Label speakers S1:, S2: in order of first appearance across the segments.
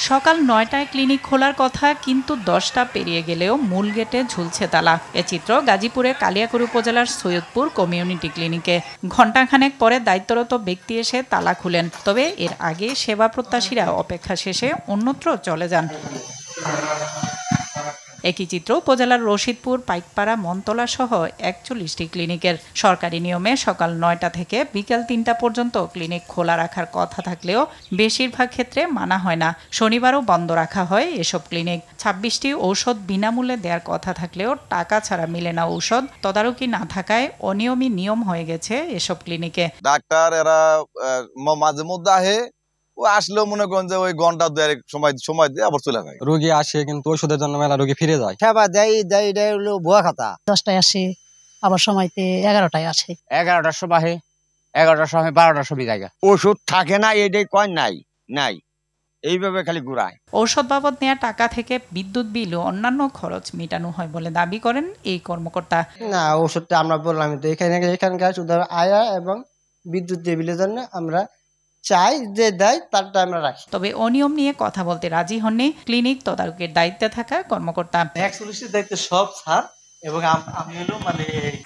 S1: সকাল ৯টায় ক্লিনিক খোলার কথা, কিন্তু ১০টা পেরিয়ে গেলেও মূল গেটে ঝুলছে তালা। এ চিত্র গাজীপুরের কালিয়াকৈর উপজেলার সৈয়দপুর কমিউনিটি ক্লিনিকে। ঘণ্টাখানেক পরে দায়িত্বরত ব্যক্তি এসে তালা খুলেন। তবে এর আগে সেবা প্রত্যাশীরা অপেক্ষা শেষে অন্যত্র চলে যান। একই চিত্র উপজেলার রশিদপুর, পাইকপাড়া, মনতলা সহ ৪১টি ক্লিনিকের। সরকারি নিয়মে সকাল ৯টা থেকে বিকেল ৩টা পর্যন্ত ক্লিনিক খোলা রাখার কথা থাকলেও বেশিরভাগ ক্ষেত্রে মানা হয় না। শনিবারও বন্ধ রাখা হয় এসব ক্লিনিক। ২৬টি ঔষধ বিনামূল্যে দেওয়ার কথা থাকলেও টাকা ছাড়া মিলে না ঔষধ। তদারকি না থাকায় অনিয়মই নিয়ম হয়ে গেছে এসব ক্লিনিকে।
S2: ডাক্তার এরা মাঝে মধ্যে আহে, ও আসলেও মনে করেন যে ওই ঘন্টা দুয়েক সময় দিয়ে আবার চলে যায়।
S3: রোগী আসে কিন্তু ওষুধের জন্য মেলা রোগী ফিরে যায়।
S4: সেবা দেয় হলো ভুয়া খাতা।
S5: 10টায় আসে, আবার সময়তে 11টায় আসে।
S6: 11টার সময় 11টার সময় 12টার সময় জায়গা
S4: ওষুধ থাকে না, এটাই কয় নাই এইভাবে খালি ঘুরায়।
S1: ঔষধ বাবদ নেওয়া টাকা থেকে বিদ্যুৎ বিল ও অন্যান্য খরচ মেটানো হয় বলে দাবি করেন এই কর্মকর্তা।
S4: না, ওষুধটা আমরা বললাম তো এখানকার শুধু আয়া এবং বিদ্যুৎ বিলের জন্য আমরা চাই যে দেয় তারটা আমরা রাখি।
S1: তবে অনিয়ম নিয়ে কথা বলতে রাজি হননি ক্লিনিক তদারকির দায়িত্বে থাকা কর্মকর্তা।
S7: দায়িত্ব সব স্যার, এবং আমি হলো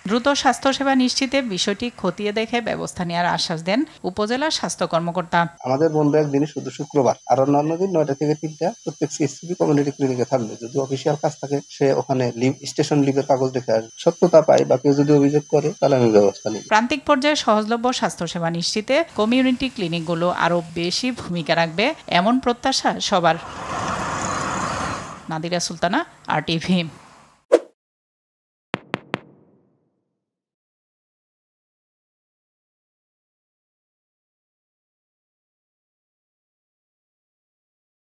S1: দ্রুত স্বাস্থ্যসেবা নিশ্চিতে বিষয়টি খতিয়ে দেখে ব্যবস্থা নেওয়ার আশ্বাস দেন উপজেলা স্বাস্থ্য কর্মকর্তা।
S8: আমাদের বন্ধ একদিনই শুধু শুক্রবার, আর অন্যান্য দিন ৯টা থেকে ৩টা প্রত্যেক সিএসসিবি কমিউনিটি ক্লিনিকে থাকবে। যদি অফিসিয়াল কাজ থাকে সে ওখানে স্টেশন লিভের কাগজ রেখে আসবে। সত্যতা পায় বা কেউ যদি অভিযোগ করে তাহলে আমি ব্যবস্থা নিই।
S1: প্রান্তিক পর্যায়ে সহজলভ্য স্বাস্থ্যসেবা নিশ্চিতে কমিউনিটি ক্লিনিকগুলো আরও বেশি ভূমিকা রাখবে, এমন প্রত্যাশা সবার। নাদিরা সুলতানা, RTV।